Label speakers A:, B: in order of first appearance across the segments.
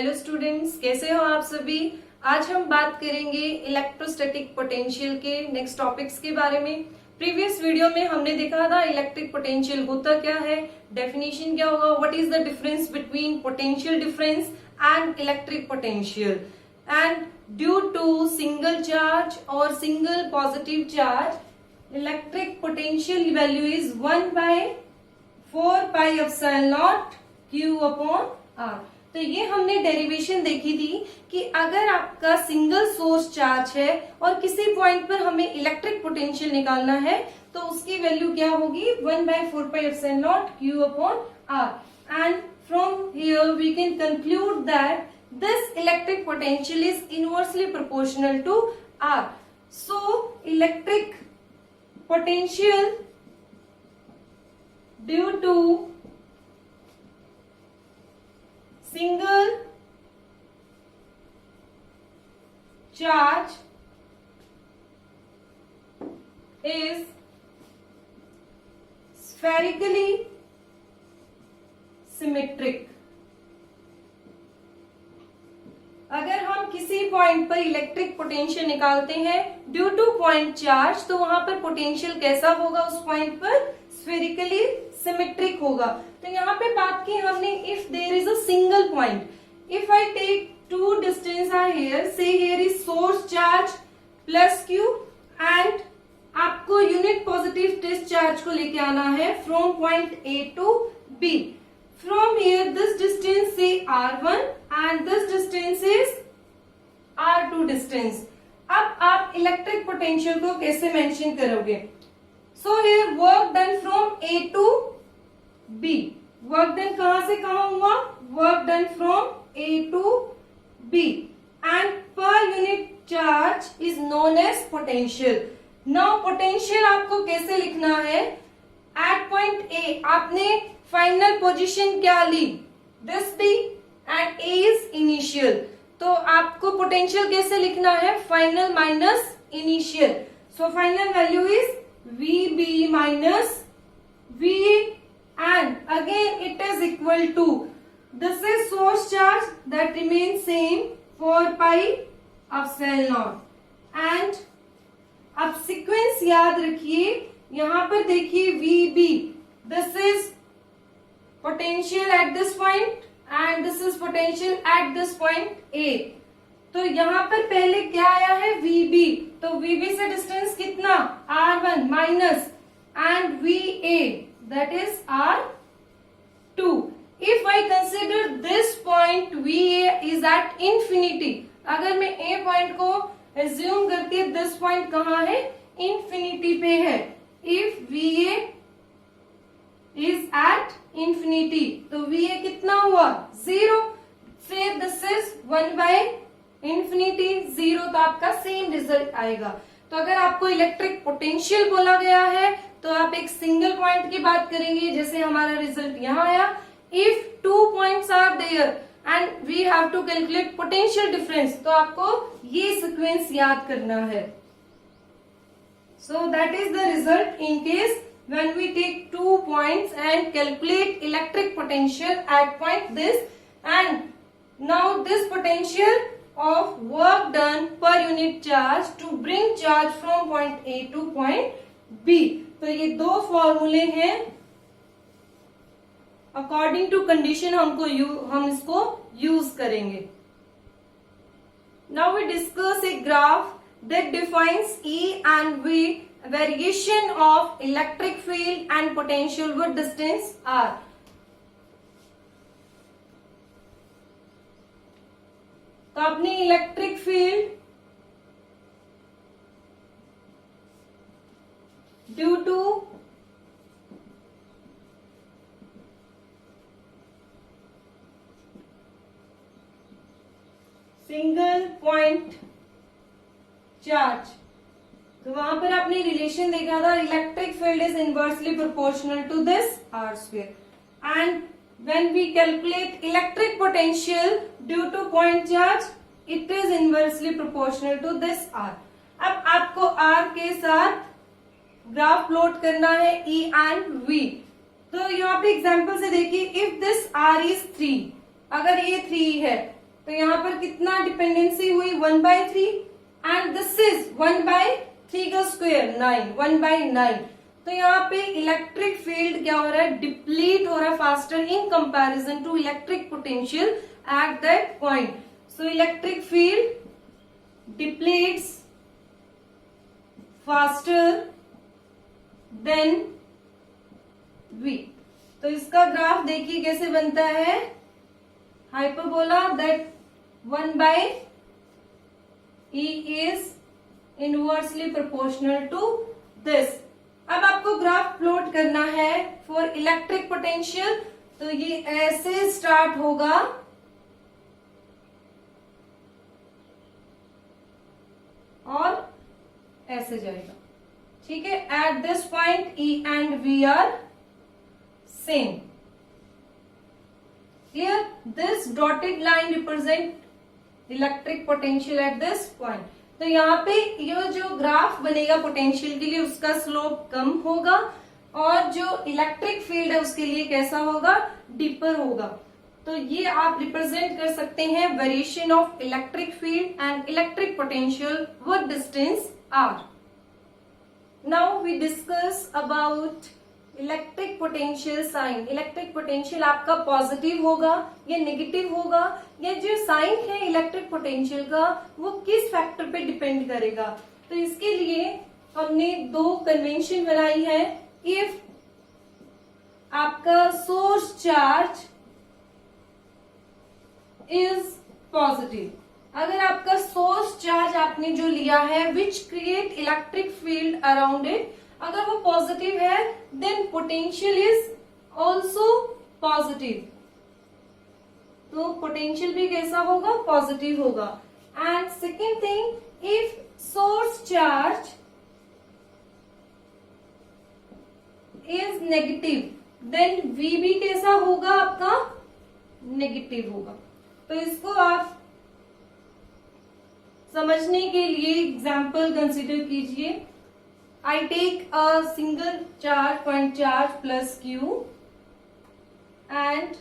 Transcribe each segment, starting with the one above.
A: Hello students, कैसे हो आप सभी। आज हम बात करेंगे इलेक्ट्रोस्टैटिक पोटेंशियल के नेक्स्ट टॉपिक्स के बारे में। प्रीवियस वीडियो में हमने देखा था इलेक्ट्रिक पोटेंशियल होता क्या है, डेफिनेशन क्या होगा, what is the difference between potential difference and electric potential. And due to single charge और single positive charge electric potential value is 1/4 pi epsilon naught Q upon R। तो ये हमने derivation देखी थी कि अगर आपका सिंगल सोर्स चार्ज है और किसी पॉइंट पर हमें इलेक्ट्रिक पोटेंशियल निकालना है तो उसकी वैल्यू क्या होगी 1/4 pi epsilon naught Q upon R। And from here we can conclude that this electric potential is inversely proportional to R. So electric potential due to single charge is spherically symmetric. अगर हम किसी point पर electric potential निकालते हैं due to point charge तो वहां पर potential कैसा होगा, उस पॉइंट पर स्फेरिकली सिमेट्रिक होगा। तो यहाँ पे बात की हमने if there is a single point, if I take to distance R here, say here is source charge plus Q and आपको यूनिट पॉजिटिव डिस्चार्ज को लेके आना है from point A to B। From here this distance say R1 and this distance is R2 distance. अब आप electric potential को कैसे mention करोगे? So here work done from A to B. Work done कहां से कहां हुआ? Work done from A to B and per unit charge is known as potential. Now potential आपको कैसे लिखना है? At point A आपने फाइनल पोजीशन क्या ली, this B and A is initial. तो आपको पोटेंशियल कैसे लिखना है, final minus initial. So final value is VB minus VA and again it is equal to this is source charge that remain same 4 pi epsilon naught. And अब sequence याद रखिए, यहां पर देखिए VB, this is potential at this point and this is potential at this point A। तो यहाँ पर पहले क्या आया है VB, तो VB से डिस्टेंस कितना R1 minus and VA that is R2। If I consider this point VA is at infinity, अगर मैं A पॉइंट को एज्यूम करती है दिस पॉइंट कहाँ है, इंफिनिटी पे है। If VA is at infinity तो VA कितना हुआ 0, फिर दिस इज 1/इंफिनिटी 0, तो आपका सेम रिजल्ट आएगा। तो अगर आपको इलेक्ट्रिक पोटेंशियल बोला गया है तो आप एक सिंगल पॉइंट की बात करेंगे, जैसे हमारा रिजल्ट यहाँ आया। If 2 points are there and we have to calculate potential difference, तो आपको ये सीक्वेंस याद करना है। So that is the result in case when we take 2 points and calculate electric potential at point this, and now this potential of work done per unit charge to bring charge from point A to point B। तो ये दो फॉर्मूले हैं, according to condition हम इसको use करेंगे। Now we discuss a graph that defines E and V variation of electric field and potential with distance R। तो अपनी electric field due to single point charge, तो वहां पर आपने रिलेशन देखा था electric field is inversely proportional to this R square. And when we calculate electric potential due to point charge it is inversely proportional to this R। अब आपको R के साथ ग्राफ प्लॉट करना है E एंड V। तो यहाँ पे example से देखिए, इफ दिस R इज 3, अगर ये 3 है तो यहाँ पर कितना डिपेंडेंसी हुई 1/3 एंड दिस इज 1/3 का स्क्वायर 9, 1/9। तो यहाँ पे इलेक्ट्रिक फील्ड क्या हो रहा है, डिप्लीट हो रहा है faster in comparison to electric potential at that point. So electric field depletes faster than V। तो इसका ग्राफ देखिए कैसे बनता है, hyperbola that 1/E is inversely proportional to this। अब आपको ग्राफ प्लॉट करना है फॉर इलेक्ट्रिक पोटेंशियल। तो ये ऐसे स्टार्ट होगा और ऐसे जाएगा, ठीक है। At this point E and V are same. Here this dotted line represent electric potential at this point। तो यहाँ पे ये जो ग्राफ बनेगा पोटेंशियल के लिए उसका स्लोप कम होगा और जो इलेक्ट्रिक फील्ड है उसके लिए कैसा होगा, डीपर होगा। तो ये आप रिप्रेजेंट कर सकते हैं variation of electric field and electric potential with distance r। Now we discuss about electric potential sign. Electric potential आपका पॉजिटिव होगा या नेगेटिव होगा, या जो साइन है इलेक्ट्रिक पोटेंशियल का वो किस फैक्टर पे डिपेंड करेगा। तो इसके लिए हमने दो कन्वेंशन बनाई है। इफ आपका सोर्स चार्ज इज पॉजिटिव, अगर आपका सोर्स चार्ज आपने जो लिया है which create electric field around it, अगर वो पॉजिटिव है then potential is also positive. तो पोटेंशियल भी कैसा होगा, पॉजिटिव होगा। And second thing, if source charge is negative then V भी कैसा होगा, आपका नेगेटिव होगा। तो इसको आप समझने के लिए एग्जाम्पल कंसिडर कीजिए। I take a single charge, point charge plus Q and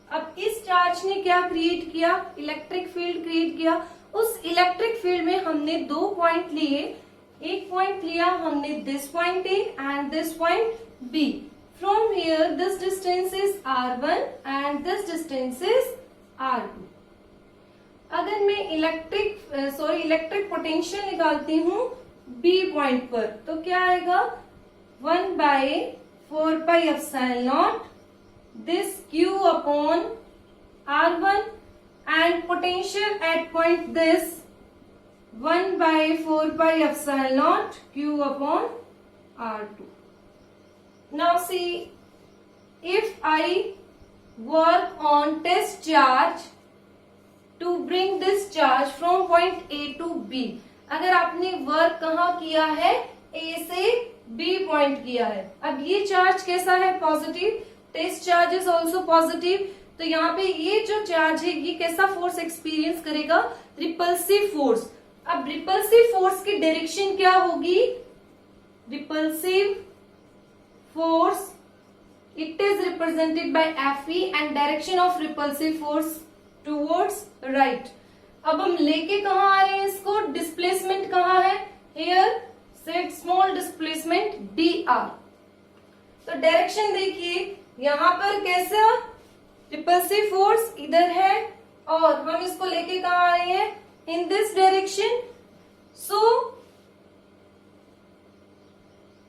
A: अब इस चार्ज ने क्या क्रिएट किया, इलेक्ट्रिक फील्ड क्रिएट किया। उस इलेक्ट्रिक फील्ड में हमने दो पॉइंट लिए, एक पॉइंट लिया हमने this point A and this point B। From here this distance is R1 and this distance is R2। अगर मैं इलेक्ट्रिक पोटेंशियल निकालती हूँ B पॉइंट पर तो क्या आएगा, 1/4πε0 this Q upon R1 and potential at point this 1/4πε0 Q upon R2। Now see if I work on test charge to bring this charge from point A to B। अगर आपने work कहाँ किया है, A से B point किया है। अब ये चार्ज कैसा है, positive, test charge is also positive. तो यहाँ पे ये जो चार्ज है ये कैसा फोर्स एक्सपीरियंस करेगा, रिपल्सिव फोर्स। अब रिपल्सिव फोर्स की डायरेक्शन क्या होगी, repulsive force it is represented by Fe and direction of repulsive force towards right. अब हम लेके कहाँ आ रहे हैं इसको, डिस्प्लेसमेंट कहाँ है, here set small displacement dr। तो डायरेक्शन देखिए यहाँ पर कैसा, रिपल्सिव फोर्स इधर है और हम इसको लेके कहाँ आ रहे हैं, in this direction. So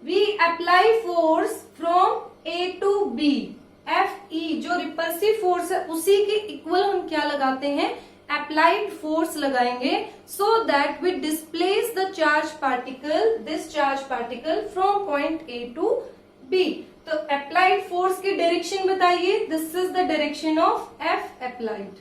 A: we apply force from A to B। Fe जो रिपल्सिव फोर्स है उसी के इक्वल हम क्या लगाते हैं, अप्लाइड फोर्स लगाएंगे, so that we displace the charge particle, this charge particle from point A to B। तो अप्लाइड फोर्स की डायरेक्शन बताइए, this is the direction of F applied.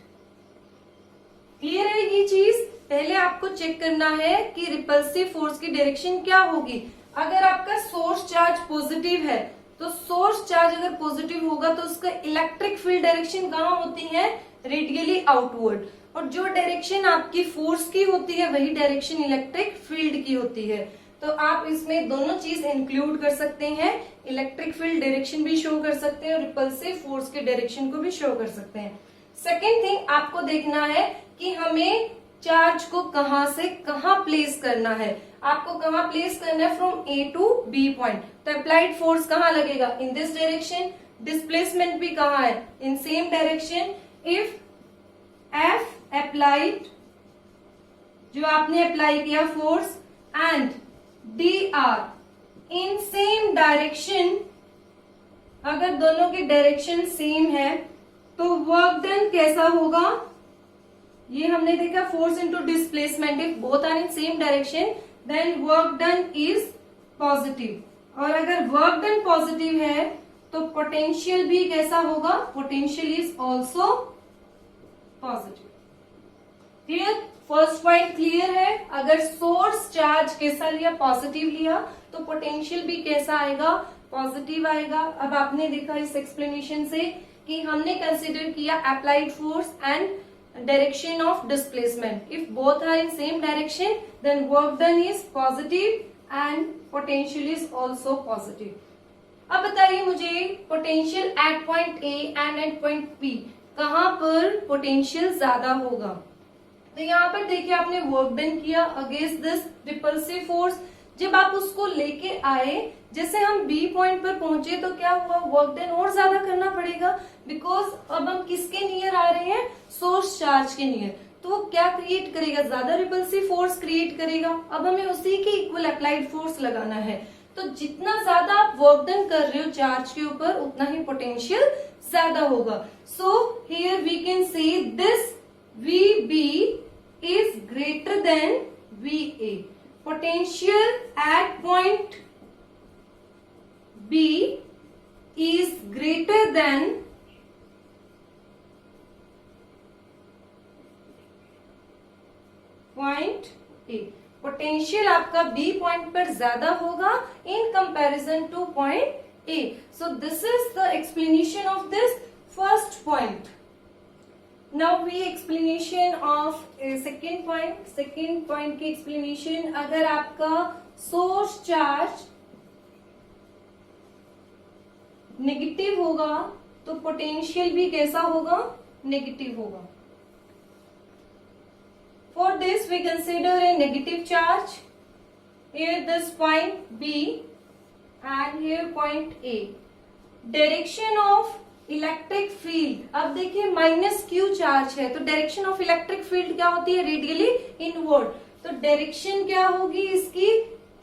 A: Clear है ये चीज, पहले आपको चेक करना है कि रिपल्सिव फोर्स की डायरेक्शन क्या होगी। अगर आपका सोर्स चार्ज पॉजिटिव है तो सोर्स चार्ज अगर पॉजिटिव होगा तो उसका इलेक्ट्रिक फील्ड डायरेक्शन कहाँ होती है, रेडियली आउटवर्ड। और जो डायरेक्शन आपकी फोर्स की होती है वही डायरेक्शन इलेक्ट्रिक फील्ड की होती है। तो तो आप इसमें दोनों चीज इंक्लूड कर सकते हैं, इलेक्ट्रिक फील्ड डायरेक्शन भी शो कर सकते हैं और रिपल्सिव फोर्स के डायरेक्शन को भी शो कर सकते हैं। सेकेंड थिंग आपको देखना है कि हमें चार्ज को कहां से कहां प्लेस करना है। आपको कहां प्लेस करना है, from A to B point. तो अप्लाइड फोर्स कहां लगेगा, इन दिस डायरेक्शन। डिस्प्लेसमेंट भी कहां है, in same direction. If F applied, जो आपने अप्लाई किया force, and D R in same direction, अगर दोनों की डायरेक्शन सेम है तो वर्क डन कैसा होगा, ये हमने देखा force into displacement. If both are in same direction then work done is positive. और अगर वर्क डन पॉजिटिव है तो पोटेंशियल भी कैसा होगा, potential is also positive. Clear, first point clear है। अगर सोर्स चार्ज कैसा लिया, पॉजिटिव लिया, तो पोटेंशियल भी कैसा आएगा, पॉजिटिव आएगा। अब आपने देखा इस एक्सप्लेनेशन से कि हमने कंसिडर किया applied force and direction of displacement. If both are in same direction then work done is positive and potential is also positive. अब बताइए मुझे potential at point A and at point B, कहां पर potential ज्यादा होगा। तो यहाँ पर देखिए आपने वर्क डन किया अगेंस्ट दिस रिपल्सिव फोर्स। जब आप उसको लेके आए, जैसे हम बी पॉइंट पर पहुंचे तो क्या हुआ, वर्क डन और ज्यादा करना पड़ेगा, बिकॉज अब हम किसके नियर आ रहे हैं, सोर्स चार्ज के नियर। तो वो क्या क्रिएट करेगा, ज्यादा रिपल्सिव फोर्स क्रिएट करेगा। अब हमें उसी के इक्वल अप्लाइड फोर्स लगाना है। तो जितना ज्यादा आप वर्क डन कर रहे हो चार्ज के ऊपर, उतना ही पोटेंशियल ज्यादा होगा। So here we can say this VB is greater than VA. Potential at point B is greater than point A. Potential आपका B पॉइंट पर ज्यादा होगा इन comparison two point A. So this is the explanation of this first point. Now we explanation of second point. Second point की explanation, अगर आपका source charge negative होगा तो potential भी कैसा होगा, नेगेटिव होगा। For this we consider a negative charge. Here this point B and here point A. Direction of electric field, अब देखिए माइनस क्यू चार्ज है तो डायरेक्शन ऑफ इलेक्ट्रिक फील्ड क्या होती है, रेडियली इनवर्ड। तो डायरेक्शन क्या होगी इसकी,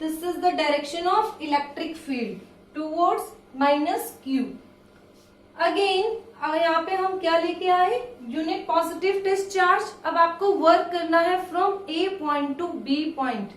A: this is the direction of electric field towards minus Q. Again यहाँ पे हम क्या लेके आए, यूनिट पॉजिटिव डिस्चार्ज। अब आपको वर्क करना है from A point to B point.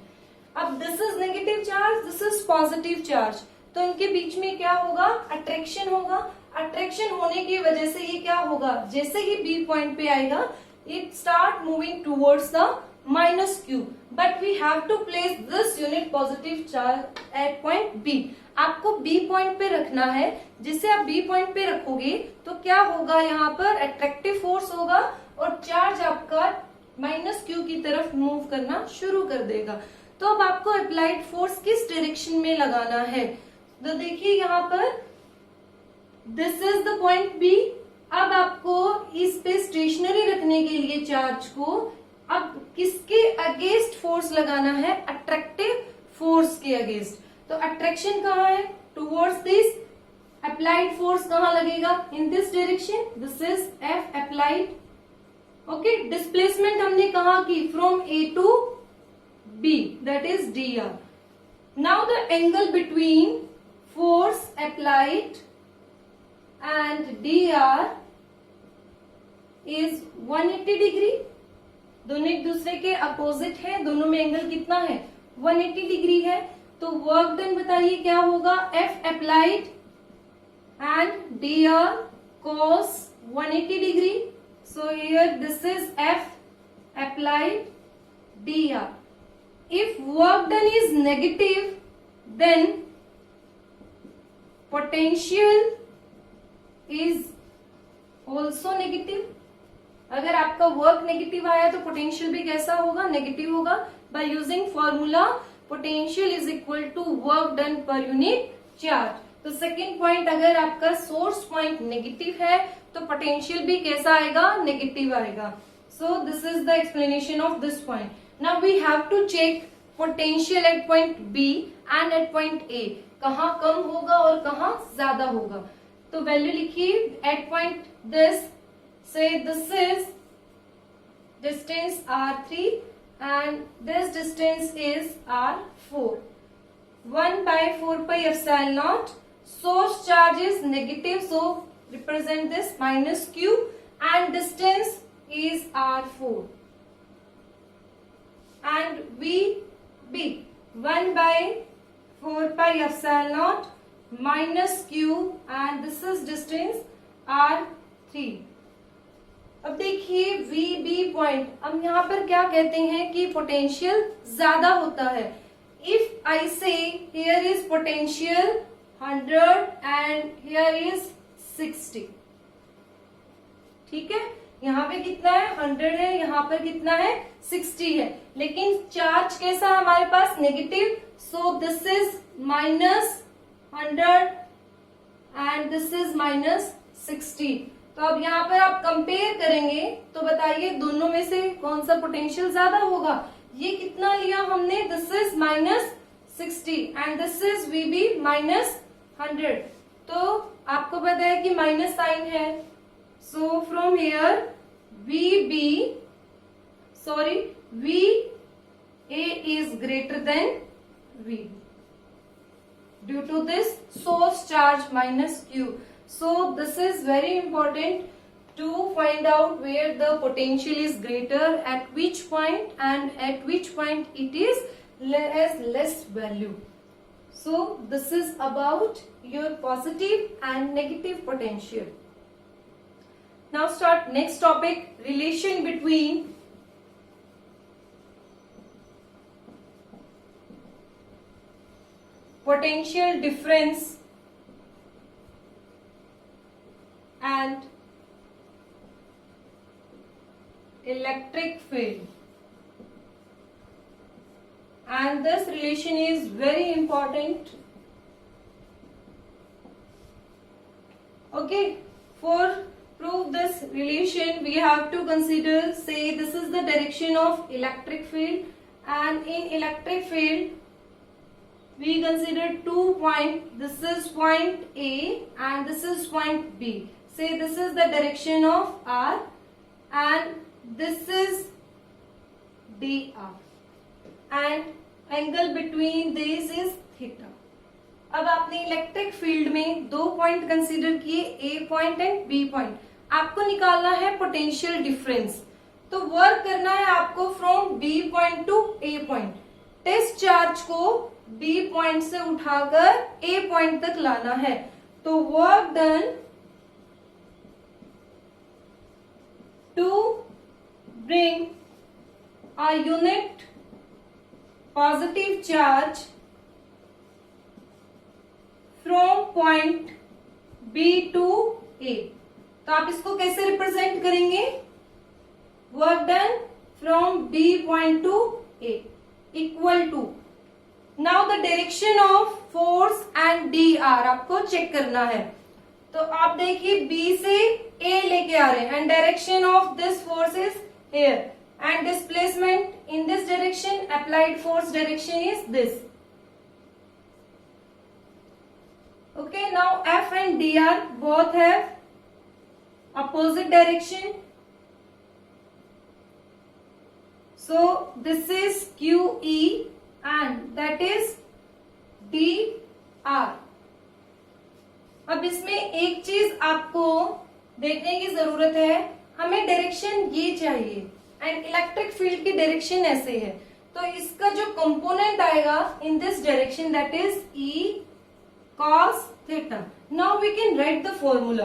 A: अब this is negative charge, this is positive charge, तो इनके बीच में क्या होगा, अट्रैक्शन होगा। अट्रैक्शन होने की वजह से ये क्या होगा, जैसे ही बी पॉइंट पे आएगा it start moving towards the minus Q, but we have to place this unit positive charge at point B. आपको बी पॉइंट पे रखना है। जिसे आप बी पॉइंट पे रखोगे तो क्या होगा, यहाँ पर अट्रैक्टिव फोर्स होगा और चार्ज आपका माइनस क्यू की तरफ मूव करना शुरू कर देगा। तो अब आपको अप्लाइड फोर्स किस डायरेक्शन में लगाना है, तो देखिए यहाँ पर this is the point B. अब आपको इस पे स्टेशनरी रखने के लिए चार्ज को अब किसके अगेंस्ट फोर्स लगाना है, अट्रैक्टिव फोर्स के अगेंस्ट। तो अट्रैक्शन कहाँ है, टुवर्ड्स दिस। अप्लाइड फोर्स कहाँ लगेगा, in this direction, this is F applied. Okay, displacement हमने कहा की from A to B, that is D R. Now the angle between force applied and dr is 180 degree. दोनों एक दूसरे के opposite है, दोनों में एंगल कितना है, 180 डिग्री है। तो वर्क डन बताइए क्या होगा, F applied and dr cos 180 degree. So here this is F applied dr. If work done is negative then potential is also negative. अगर आपका वर्क नेगेटिव आया तो पोटेंशियल भी कैसा होगा, नेगेटिव होगा। By using formula potential is equal to work done per unit charge. तो second point, अगर आपका सोर्स पॉइंट नेगेटिव है तो पोटेंशियल भी कैसा आएगा, नेगेटिव आएगा। So this is the explanation of this point. Now we have to check potential at point B and at point A, कहाँ कम होगा और कहाँ ज्यादा होगा। तो वैल्यू लिखिए एट पॉइंट दिस, से this is distance r3 and this distance is r4. 1 by 4 pi epsilon naught. Source charge is negative, so represent this minus q, and distance is r4. And VB 1 by 4 pi epsilon naught minus q, and this is distance r3. अब देखिए VB point, अब यहाँ पर क्या कहते हैं कि potential ज्यादा होता है। इफ आई से here is potential 100 and here is 60, ठीक है, यहाँ पे कितना है 100 है, यहाँ पर कितना है 60 है, लेकिन चार्ज कैसा हमारे पास negative, so this is minus 100 and this is minus 60। तो अब यहाँ पर आप कंपेयर करेंगे तो बताइए दोनों में से कौन सा पोटेंशियल ज्यादा होगा। ये कितना लिया हमने, this is minus 60 and this is VB minus 100। तो आपको पता है कि माइनस साइन है, so from here VA is greater than VB due to this source charge minus Q. So this is very important to find out where the potential is greater at which point and at which point it is has less value. So this is about your positive and negative potential. Now start next topic, relation between potential difference and electric field, and this relation is very important. Okay, for prove this relation we have to consider, say this is the direction of electric field, and in electric field we consider 2 points, this is point A and this is point B. Say this is the direction of R and this is dr and angle between these is theta. अब आपने electric field में 2 point consider किए, A point and B point. आपको निकालना है potential difference, तो work करना है आपको from B point to A point. Test charge को B पॉइंट से उठाकर A पॉइंट तक लाना है, तो work done to bring a unit positive charge from point B to A। तो आप इसको कैसे रिप्रेजेंट करेंगे, work done from B point to A equal to, now the direction of force and dr आपको चेक करना है। तो आप देखिए B से A लेके आ रहे हैं and direction of this force is here and displacement in this direction, applied force direction is this. Okay, now F and dr both have opposite direction, so this is QE and that is dr। अब इसमें एक चीज आपको देखने की जरूरत है, हमें डायरेक्शन ये चाहिए एंड इलेक्ट्रिक फील्ड की डायरेक्शन ऐसे है, तो इसका जो कंपोनेंट आएगा इन this direction that is E cos theta. Now we can write the formula.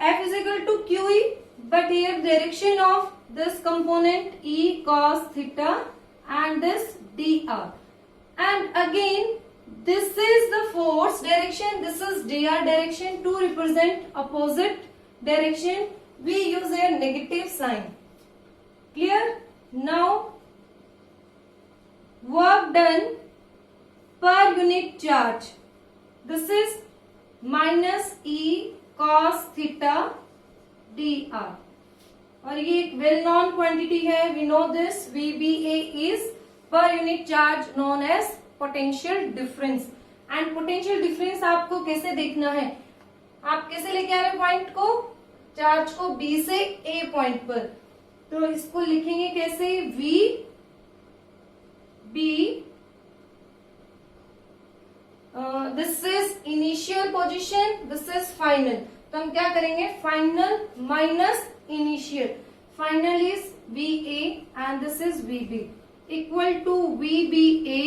A: F is equal to QE, but here direction of this component E cos theta and this dr, and again this is the force direction, this is dr direction. To represent opposite direction we use a negative sign. Clear? Now work done per unit charge. This is minus E cos theta dr. और ये एक well known quantity है. We know this. VBA is per unit charge known as potential difference. And potential difference आपको कैसे देखना है? आप कैसे लेके आ रहे हैं पॉइंट को, चार्ज को B से A पॉइंट पर. तो इसको लिखेंगे कैसे? VB this is initial position, this is final. तो हम क्या करेंगे? Final minus initial. Final is VA and this is VB equal to VBA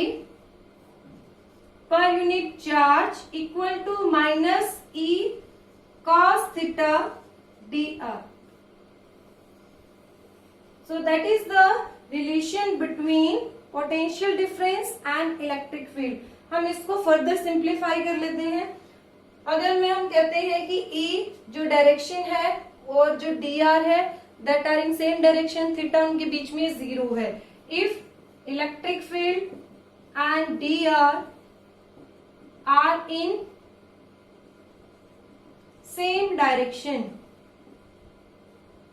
A: per unit charge equal to minus E cos theta dr. So that is the relation between potential difference and electric field. हम इसको further simplify कर लेते हैं. अगर में हम कहते हैं कि E जो डायरेक्शन है और जो dr है that are in same direction, theta उनके बीच में 0 है. If electric field and dr are in same direction,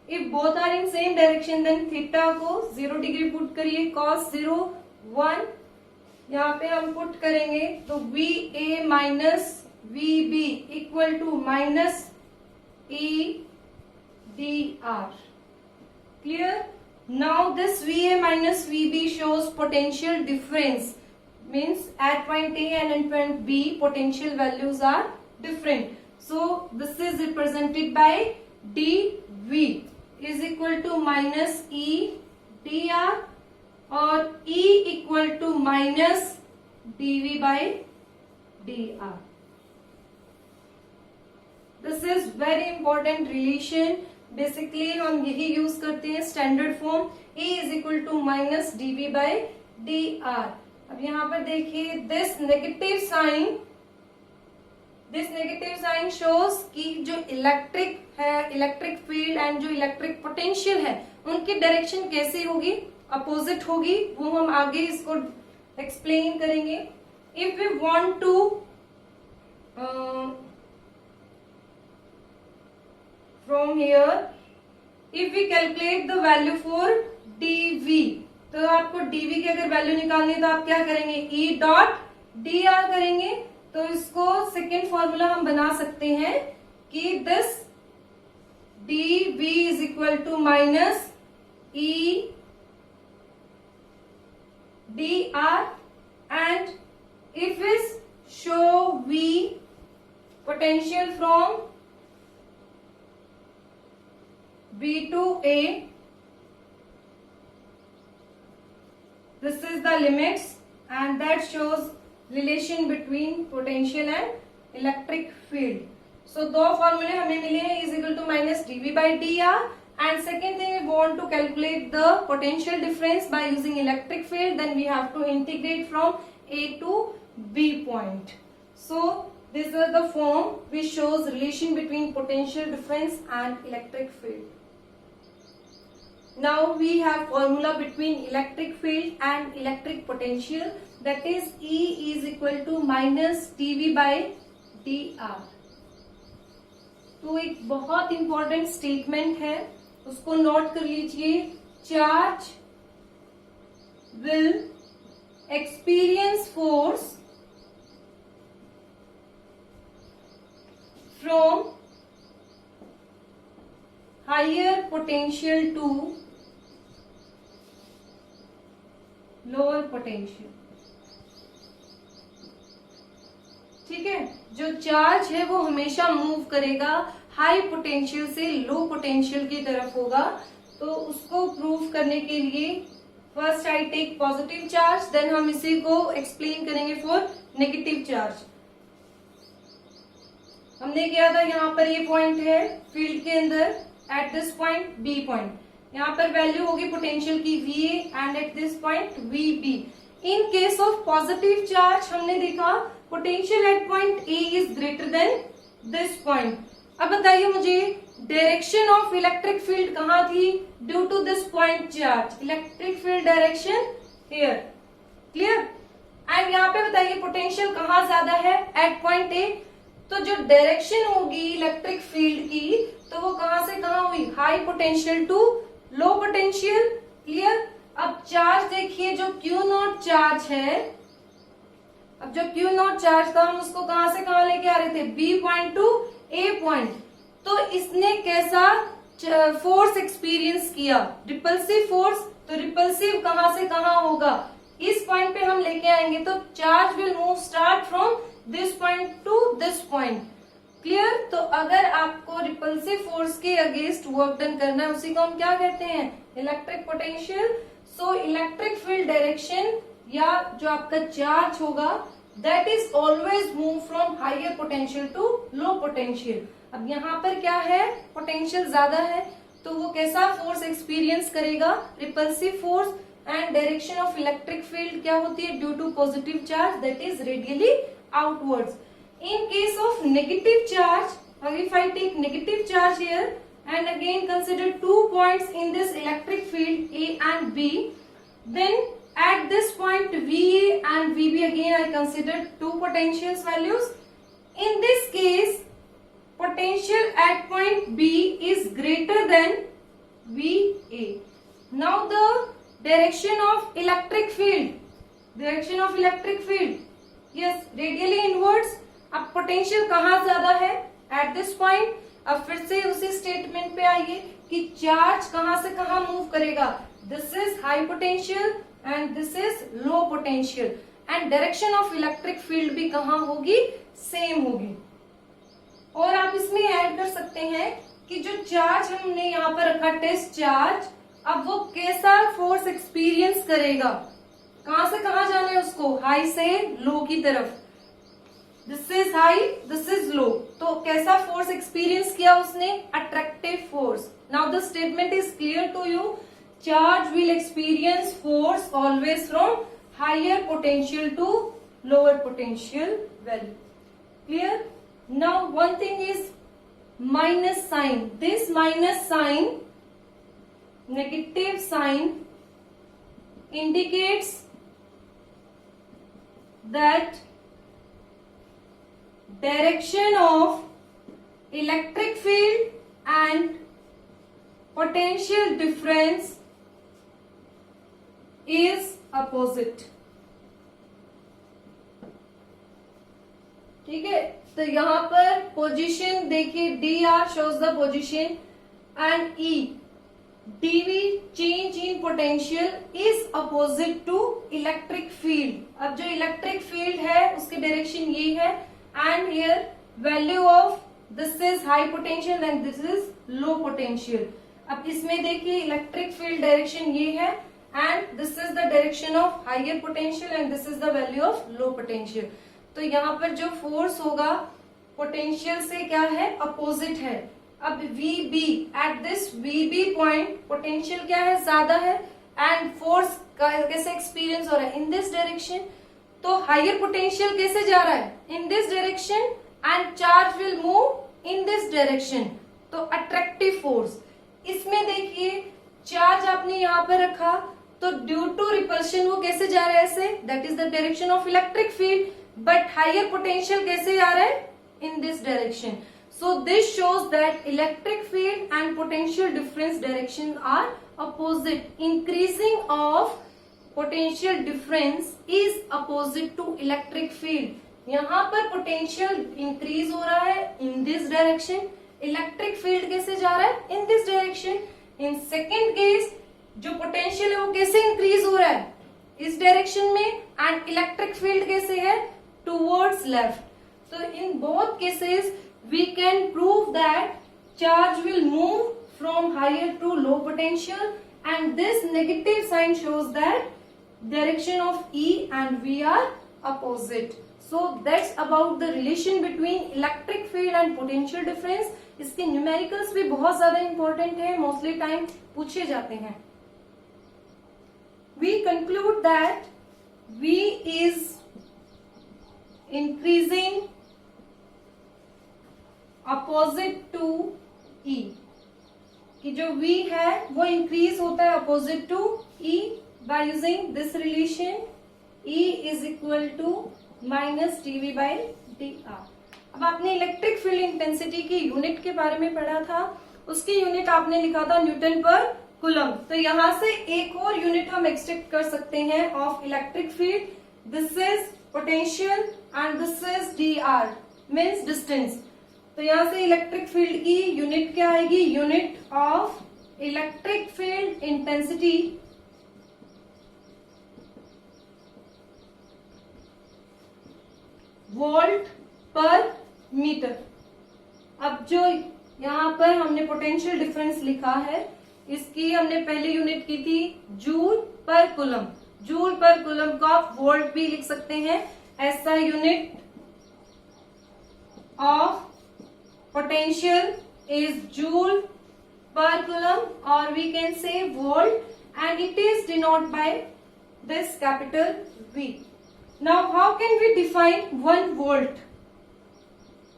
A: if both are in same direction, then theta को 0 डिग्री पुट करिए. cos 0 1 यहाँ पे हम पुट करेंगे तो VA minus VB equal to minus E dr. Clear? Now this VA minus VB shows potential difference. Means at point A and at point B potential values are different. So this is represented by dV is equal to minus E dr और E equal to minus dV by dr. This is very important relation. Basically हम यही use करते हैं standard form. E is equal to minus dV by dr. अब यहाँ पर देखिए this negative sign shows कि जो इलेक्ट्रिक है, इलेक्ट्रिक फील्ड एंड जो इलेक्ट्रिक पोटेंशियल है उनकी डायरेक्शन कैसी होगी? अपोजिट होगी. वो हम आगे इसको एक्सप्लेन करेंगे. If we want to from here, if we calculate the value for dV, तो आपको dV की अगर वैल्यू निकालनी है तो आप क्या करेंगे? E डॉट dr करेंगे. तो इसको सेकेंड फॉर्मूला हम बना सकते हैं कि this dV is equal to minus E dr and if is show V potential from B to A, this is the limits and that shows relation between potential and electric field. So दो फॉर्मूले हमें मिले हैं. is equal to minus dV by dr and second thing we want to calculate the potential difference by using electric field, then we have to integrate from A to B point. So this is the form which shows relation between potential difference and electric field. Now we have formula between electric field and electric potential, that is E is equal to minus dV by dr. तो एक बहुत important statement है, उसको note कर लीजिए. Charge will experience force from higher potential to lower potential. ठीक है. जो चार्ज है वो हमेशा मूव करेगा हाई पोटेंशियल से लो पोटेंशियल की तरफ होगा. तो उसको प्रूव करने के लिए first I take positive charge, then हम इसी को एक्सप्लेन करेंगे फॉर नेगेटिव चार्ज. हमने किया था यहाँ पर ये पॉइंट है फील्ड के अंदर at this point B point. यहाँ पर वैल्यू होगी पोटेंशियल की VA and at this point VB. In case of positive charge हमने देखा potential at point A is greater than this point. अब बताइए मुझे डायरेक्शन ऑफ इलेक्ट्रिक फील्ड कहाँ थी due to this point charge? Electric field direction here. Clear. And यहाँ पे बताइए पोटेंशियल कहाँ ज्यादा है, एट पॉइंट ए। तो जो डायरेक्शन होगी इलेक्ट्रिक फील्ड की, तो वो कहां से कहां हुई, high potential to low potential. Clear. अब चार्ज देखिए, जो क्यू नॉट चार्ज है, अब जो क्यू नॉट चार्ज था हम उसको कहां से कहां लेके आ रहे थे, बी पॉइंट टू ए पॉइंट। तो इसने कैसा फोर्स एक्सपीरियंस किया, रिपल्सिव फोर्स। तो रिपल्सिव कहां से कहां होगा, इस पॉइंट पे हम लेके आएंगे। तो charge will move start from this point to this point. Clear. तो अगर आपको रिपल्सिव फोर्स के अगेंस्ट वर्क डन करना है, उसी को हम क्या कहते हैं, electric potential. So electric field direction या जो आपका चार्ज होगा, that is always move from higher potential to low potential. अब यहाँ पर क्या है, पोटेंशियल ज्यादा है, तो वो कैसा फोर्स एक्सपीरियंस करेगा, repulsive force. And direction of electric field क्या होती है, due to positive charge, that is radially outwards. In case of negative charge, if I take negative charge here and again consider 2 points in this electric field A and B, then at this point VA and VB again I consider 2 potentials values. In this case, potential at point B is greater than VA. Now the direction of electric field, yes, radially inwards. अब potential कहाँ ज्यादा है, at this point. अब फिर से उसी statement पे आइए कि चार्ज कहाँ से कहाँ मूव करेगा, this is high potential and this is low potential. And direction of electric field भी कहाँ होगी, सेम होगी। और आप इसमें ऐड कर सकते हैं कि जो चार्ज हमने यहाँ पर रखा टेस्ट चार्ज, अब वो कैसा फोर्स एक्सपीरियंस करेगा, कहां से कहां जाना है उसको, हाई से लो की तरफ। This is high, this is low. तो कैसा फोर्स एक्सपीरियंस किया उसने, attractive force. Now the statement is clear to you, charge will experience force always from higher potential to lower potential value. Clear. Now one thing is minus sign, this minus sign, negative sign indicates that direction of electric field and potential difference is opposite. ठीक है। तो यहाँ पर position देखिए, dr shows the position and E dV change in potential is opposite to electric field. अब जो electric field है उसकी डायरेक्शन ये है, and here value of this is high potential and this is low potential. अब इसमें देखिए electric field direction ये है and this is the direction of higher potential and this is the value of low potential. तो यहाँ पर जो force होगा पोटेंशियल से क्या है, अपोजिट है। अब VB at this VB point potential क्या है, ज्यादा है, एंड फोर्स कैसे एक्सपीरियंस हो रहा है, इन दिस डायरेक्शन। तो हायर पोटेंशियल कैसे जा रहा है, in this direction, and charge will move in this direction. तो अट्रैक्टिव फोर्स, इसमें देखिए चार्ज आपने यहाँ पे रखा, तो ड्यू टू रिपल्शन वो कैसे जा रहा है, ऐसे, that is the direction of electric field. But higher potential कैसे आ रहा है, in this direction. So this shows that electric field and potential difference directions are opposite. Increasing of potential difference is opposite to electric field. यहाँ पर potential increase हो रहा है in this direction. Electric field कैसे जा रहा है, in this direction. In second case जो potential है वो कैसे increase हो रहा है, इस direction में, and electric field कैसे है, towards left. So in both cases we can prove that charge will move from higher to low potential, and this negative sign shows that direction of E and V are opposite. So that's about the relation between electric field and potential difference. इसके numericals भी बहुत ज्यादा important है, mostly time पूछे जाते हैं। We conclude that V is increasing opposite to E, कि जो V है वो इंक्रीज होता है opposite to E by using this relation E is equal to minus dv by dr। अब आपने इलेक्ट्रिक फील्ड इंटेंसिटी की यूनिट के बारे में पढ़ा था, उसकी यूनिट आपने लिखा था न्यूटन पर कूलम। तो यहां से एक और यूनिट हम एक्सट्रैक्ट कर सकते हैं of electric field. This is potential and this is dr means distance. तो यहां से इलेक्ट्रिक फील्ड की यूनिट क्या आएगी? Unit of electric field intensity volt पर मीटर। अब जो यहाँ पर हमने पोटेंशियल डिफरेंस लिखा है, इसकी हमने पहले यूनिट की थी जूल पर कूलम। जूल पर कूलम को आप वोल्ट भी लिख सकते हैं। ऐसा unit of potential is joule per coulomb, or we can say volt, and it is denoted by this capital V. Now how can we define 1 volt?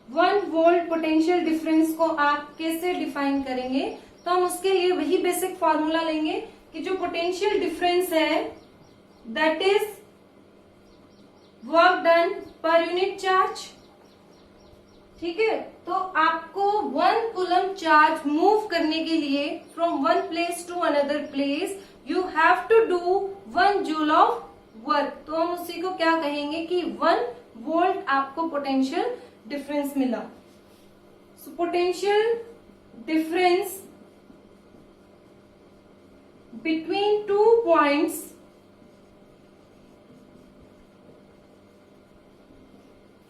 A: 1 volt potential difference को आप कैसे डिफाइन करेंगे? तो हम उसके लिए वही बेसिक फॉर्मूला लेंगे कि जो पोटेंशियल डिफरेंस है that is work done per unit charge. ठीक है, तो आपको 1 कूलम चार्ज मूव करने के लिए from one place to another place you have to do 1 joule of work. तो हम उसी को क्या कहेंगे कि 1 वोल्ट आपको पोटेंशियल डिफरेंस मिला। So potential difference between 2 points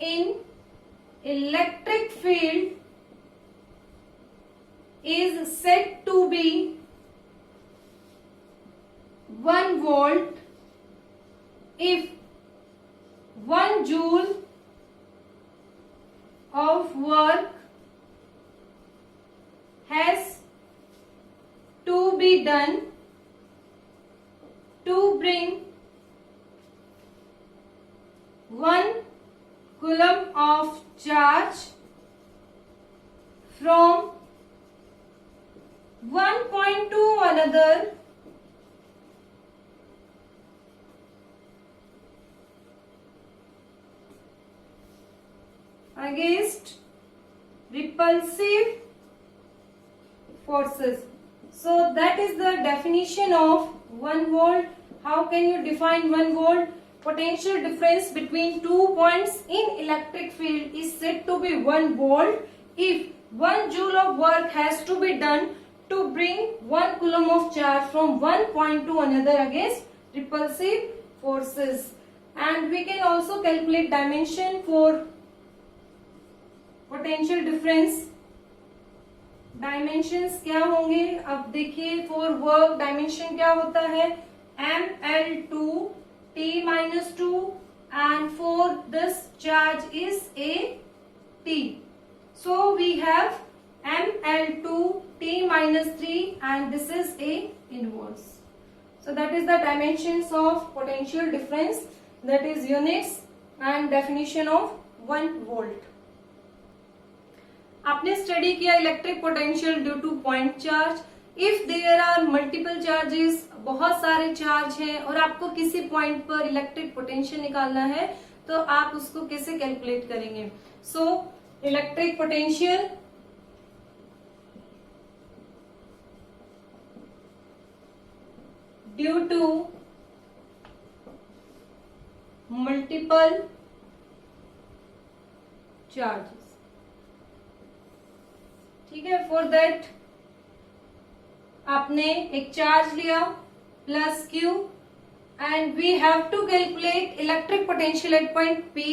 A: in electric field is said to be 1 volt if 1 joule of work has to be done to bring 1 coulomb of charge from one point to another against repulsive forces. So that is the definition of 1 volt. How can you define 1 volt? Potential difference between 2 points in electric field is said to be 1 volt if 1 joule of work has to be done to bring 1 coulomb of charge from one point to another against repulsive forces. And we can also calculate dimension for potential difference. Dimensions क्या होंगे? अब देखिए for work dimension क्या होता है? ml2 T minus 2, and for this charge is a T. So we have ml2 T minus 3 and this is a inverse. So that is the dimensions of potential difference, that is units and definition of 1 volt. आपने study किया electric potential due to point charge. If there are multiple charges, बहुत सारे charge हैं और आपको किसी point पर electric potential निकालना है तो आप उसको कैसे कैलकुलेट करेंगे? So electric potential due to multiple charges. ठीक है, फॉर दैट आपने एक चार्ज लिया plus Q and we have to calculate electric potential at point P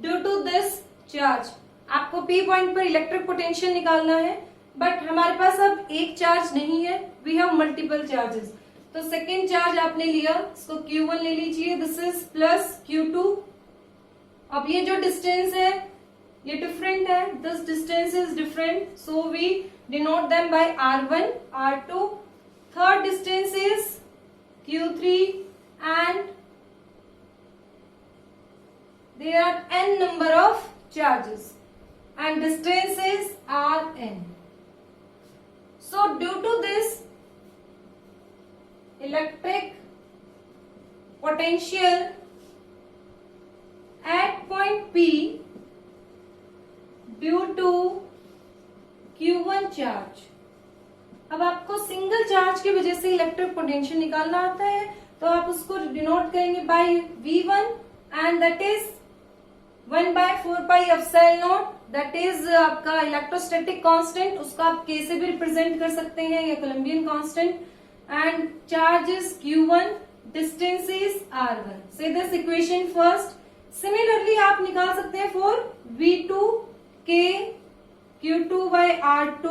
A: due to this charge. आपको P पॉइंट पर इलेक्ट्रिक पोटेंशियल निकालना है, बट हमारे पास अब एक चार्ज नहीं है, वी हैव मल्टीपल चार्जेस। तो सेकेंड चार्ज आपने लिया, इसको Q1 ले लीजिए, दिस इज प्लस Q2। अब ये जो डिस्टेंस है ये डिफरेंट है, this distance is different, so we denote them by R1, R2। Third distance is Q3 and there are n number of charges and distance is Rn. So due to this electric potential at point P due to Q1 charge. अब आपको single charge की वजह से electric potential निकालना आता है, तो आप उसको डिनोट करेंगे by V1 and that is 1/4πε0, that is आपका इलेक्ट्रोस्टैटिक कांस्टेंट, उसको आप K से भी रिप्रेजेंट कर सकते हैं या Columbian constant, and charge is Q1, distance is R1। से दिस इक्वेशन फर्स्ट। सिमिलरली आप निकाल सकते हैं for V2 K Q2/R2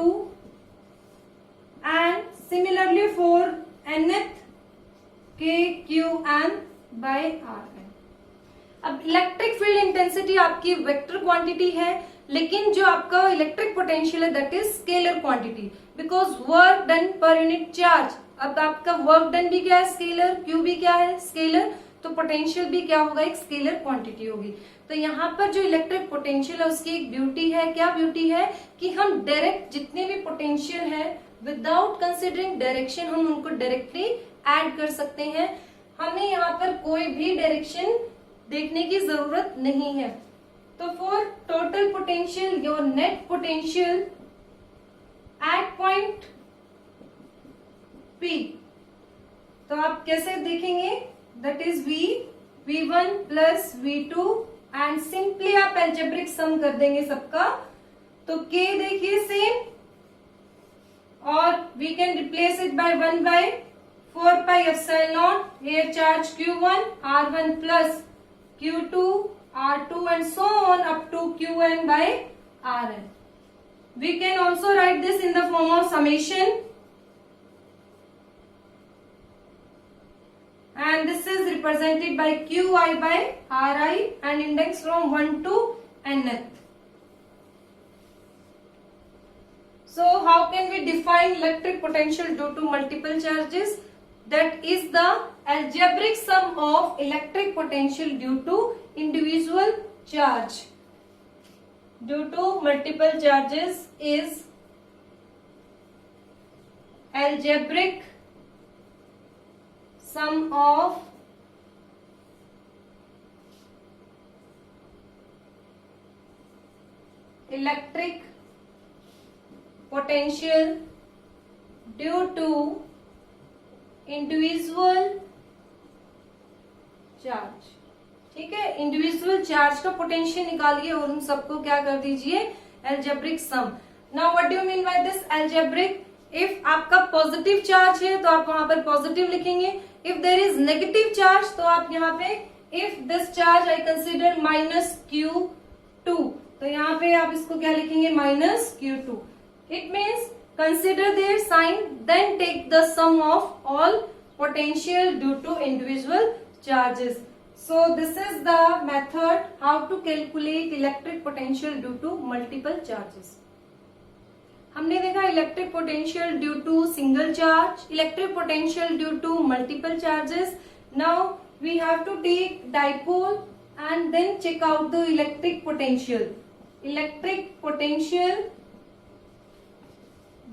A: and similarly for nth K Qn/Rn। अब इलेक्ट्रिक फील्ड इंटेंसिटी आपकी वेक्टर क्वांटिटी है, लेकिन जो आपका इलेक्ट्रिक पोटेंशियल है that is scalar quantity, because work done per unit charge. अब आपका वर्क डन भी क्या है, स्केलर, क्यू भी क्या है, स्केलर, तो पोटेंशियल भी क्या होगा, एक स्केलर क्वांटिटी होगी। तो यहाँ पर जो इलेक्ट्रिक पोटेंशियल है उसकी एक ब्यूटी है, क्या ब्यूटी है कि हम डायरेक्ट जितने भी पोटेंशियल है विदाउट कंसिडरिंग डायरेक्शन हम उनको डायरेक्टली ऐड कर सकते हैं। हमें यहाँ पर कोई भी डायरेक्शन देखने की जरूरत नहीं है। तो for total potential your net potential at point P, तो आप कैसे देखेंगे, that is V1 plus V2 and simply आप एल्जेब्रिक सम कर देंगे सबका। तो K देखिए सेम, और we can replace it by 1/4πε0, here charge Q1 R1 plus Q2 R2 and so on up to Qn/Rn. We can also write this in the form of summation, and this is represented by Qi/Ri and index from 1 to nth. So how can we define electric potential due to multiple charges? That is the algebraic sum of electric potential due to individual charge. Due to multiple charges is algebraic sum of electric potential due to individual charge. ठीक है, individual charge का potential निकालिए और उन सबको क्या कर दीजिए, algebraic sum. Now what do you mean by this algebraic? If आपका पॉजिटिव चार्ज है तो आप वहां पर पॉजिटिव लिखेंगे, if there is negative charge तो आप यहाँ पे if this charge I consider -Q2, तो यहाँ पे आप इसको क्या लिखेंगे, -Q2। It means consider their sign, then take the sum of all potential due to individual charges. So this is the method how to calculate electric potential due to multiple charges. हमने देखा electric potential due to single charge, electric potential due to multiple charges. Now we have to take dipole and then check out the electric potential. Electric potential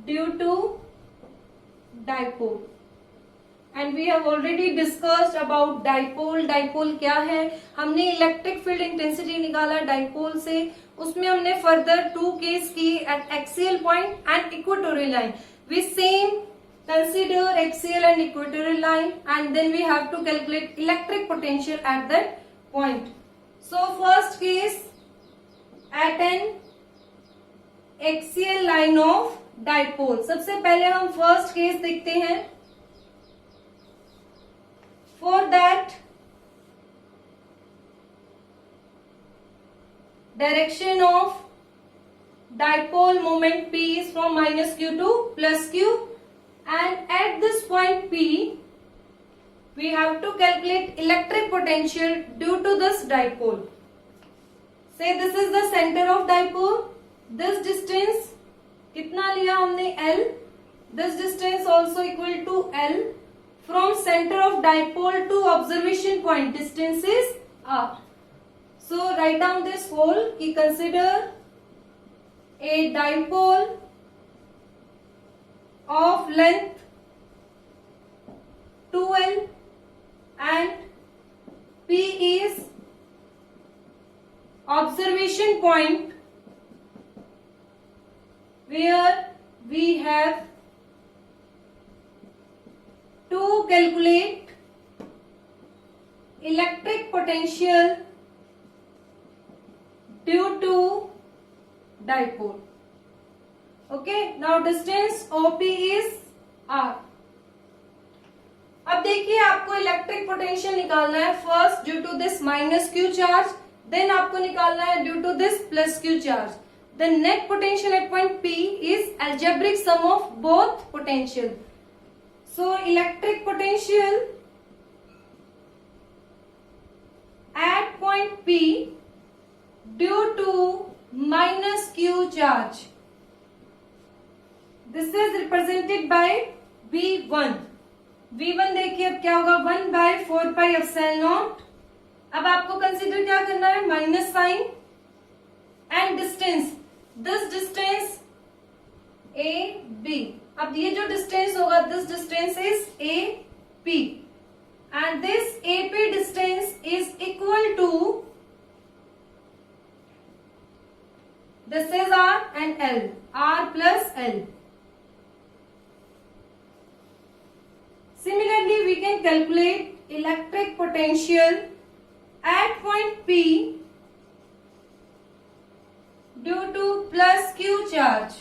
A: due to dipole, and we have already discussed about dipole. dipole क्या है, हमने electric field intensity निकाला dipole से, उसमें हमने further 2 case की at axial point and equatorial line. We same consider axial and equatorial line and then we have to calculate electric potential at that point. So first case at an axial line of dipole. सबसे पहले हम first case देखते हैं। For that direction of dipole moment P is from -Q to +Q, and at this point P we have to calculate electric potential due to this dipole. Say this is the center of dipole. This distance कितना लिया हमने, L. This distance also equal to L. From center of dipole to observation point distance is R. So write down this whole कि consider a dipole of length 2L and P is observation point where we have to calculate electric potential due to dipole. Okay, now distance OP is R. अब देखिए आपको electric potential निकालना है. First due to this minus q charge, then आपको निकालना है due to this plus q charge. The net potential at point P is algebraic sum of both potential. So electric potential at point P due to minus q charge, this is represented by V1. V1 देखिए अब क्या होगा, 1/4πε0. अब आपको consider क्या करना है, minus sign and distance. This distance A B. अब ये जो डिस्टेंस होगा, this distance is A P and this A P distance is equal to this is R and L, R plus L. Similarly, we can calculate electric potential at point P due to plus Q charge.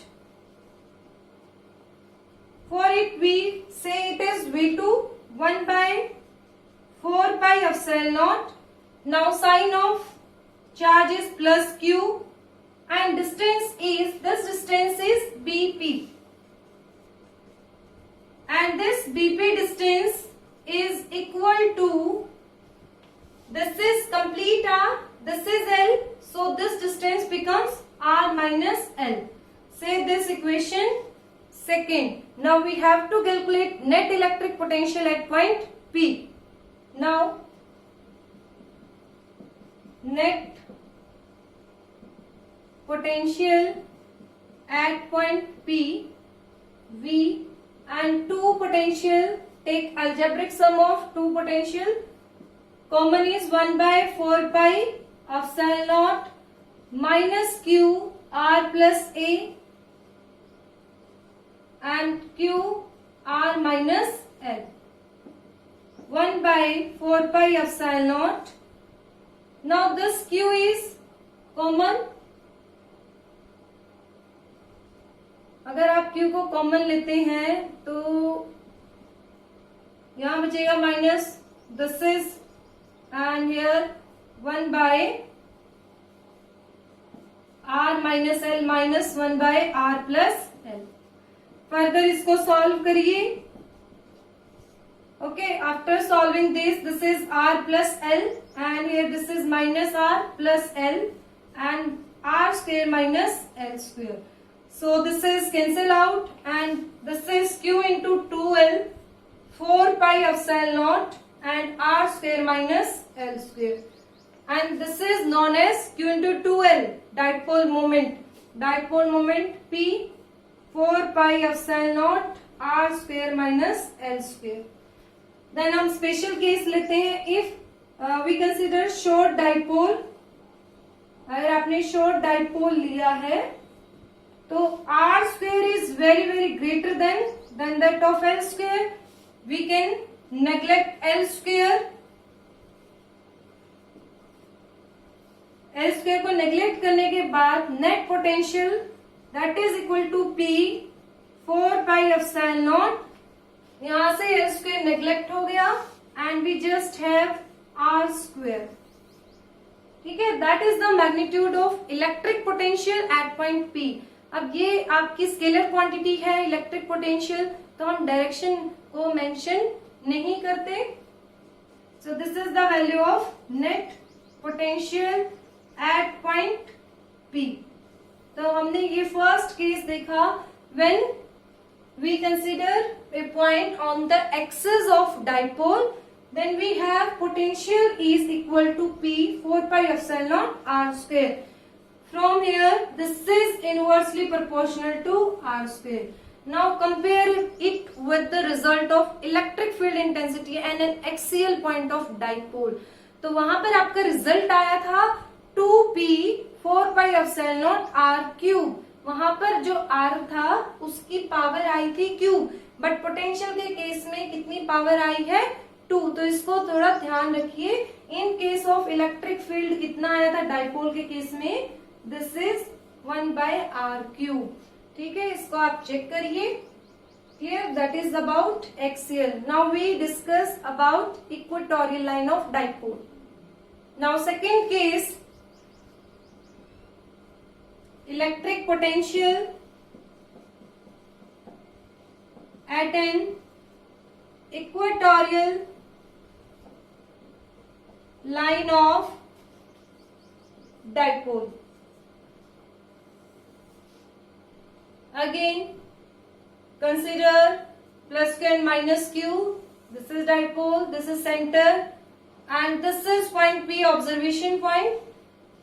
A: For it, we say it is V2, 1/4πε0. Now, sign of charge is plus Q and this distance is BP. And this BP distance is equal to, this is complete R, this is L, so this distance becomes R minus L. Say this equation second. Now we have to calculate net electric potential at point P. Now net potential at point P, V and two potential, take algebraic sum of two potential. Common is 1/4πε0 minus Q R plus A and Q R minus L. 1/4πε0. Now this Q is common. अगर आप Q को common लेते हैं तो यहां बचेगा minus, this is and here 1/r minus L minus 1/r plus L. Further इसको solve करिए. Okay, after solving this is r plus L and here this is minus r plus L and r square minus L square. So this is cancel out and this is Q into 2L, 4πε0 and R square minus L square. And this is known as Q into 2L, dipole moment. Dipole moment P, 4πε0 R square minus L square. Then हम special case लेते हैं. If we consider short dipole, अगर आपने short dipole लिया है तो R square is very greater than that of L square. We can neglect L square. L square को neglect करने के बाद net potential that is equal to P 4πε0. यहाँ से L square neglect हो गया and we just have R square. ठीक है, that is the magnitude of electric potential at point P. अब ये आपकी स्केलर क्वांटिटी है इलेक्ट्रिक पोटेंशियल, तो हम डायरेक्शन को मेंशन नहीं करते. So this is the value of net potential at point P. तो हमने ये फर्स्ट केस देखा when we consider a point on the axis of dipole, then we have potential is equal to P 4πε0 R square. From here, this is inversely proportional to R square. Now compare it with the result of electric field intensity and an axial point of dipole. तो वहां पर आपका result आया था 2p 4πε0 r cube. वहां पर जो r था उसकी पावर आई थी क्यूब, बट पोटेंशियल के केस में कितनी पावर आई है 2। तो इसको थोड़ा ध्यान रखिए। इन केस ऑफ इलेक्ट्रिक फील्ड कितना आया था डाइपोल के केस में, दिस इज 1/r क्यूब। ठीक है, इसको आप चेक करिए। Here that is about axial. Now we discuss about equatorial line of dipole. Now second case, electric potential at an equatorial line of dipole. Again, consider plus q and minus q. This is dipole, this is center, and this is point P, observation point,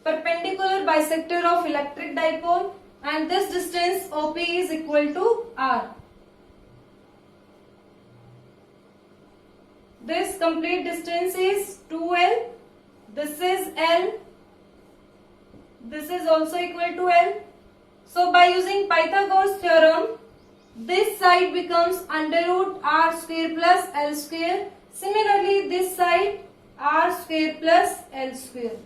A: perpendicular bisector of electric dipole, and this distance OP is equal to r. This complete distance is 2l. This is l. This is also equal to l. So by using Pythagoras theorem, this side becomes under root r square plus l square. Similarly, this side r square plus l square.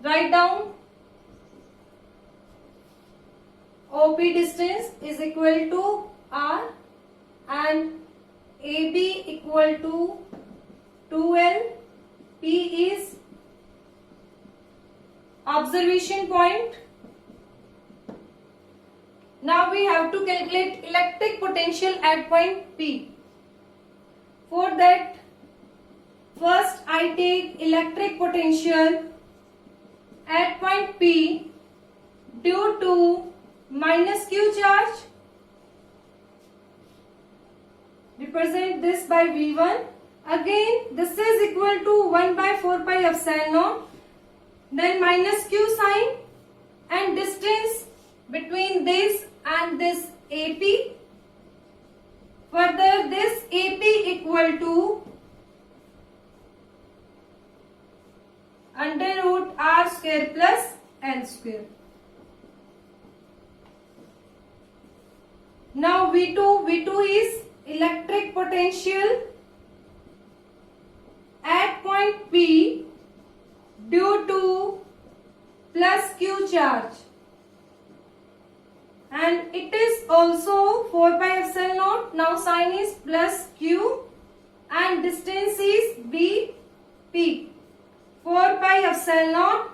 A: Write down OP distance is equal to r and AB equal to 2l. P is observation point. Now we have to calculate electric potential at point P. For that, first I take electric potential at point P due to minus q charge. Represent this by V1. Again, this is equal to 1/4πε0. Then minus q sign and distance between this and this AP. Further, this AP equal to under root r square plus l square. Now V2 is electric potential at point P due to plus q charge, and it is also 4πε0. Now sign is plus q and distance is BP. 4πε0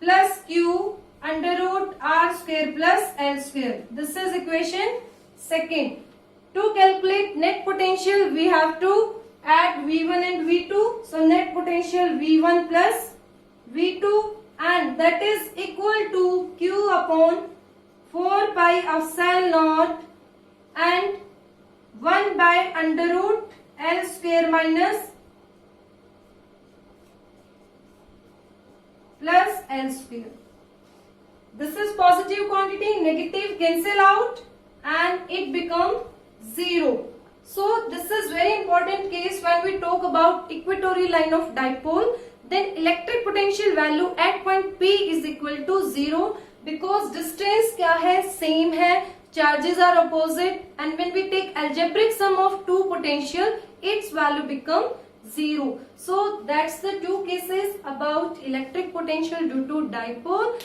A: plus q under root r square plus l square. This is equation second. To calculate net potential, we have to add V1 and V2. So net potential V1 plus V2, and that is equal to q upon 4πε0 and 1 by under root l square minus plus l square. This is positive quantity, negative cancel out and it becomes 0. So this is very important case when we talk about equatorial line of dipole. Then electric potential value at point P is equal to 0 because distance क्या है, same है, charges are opposite, and when we take algebraic sum of two potential, its value become 0. So that's the two cases about electric potential due to dipole.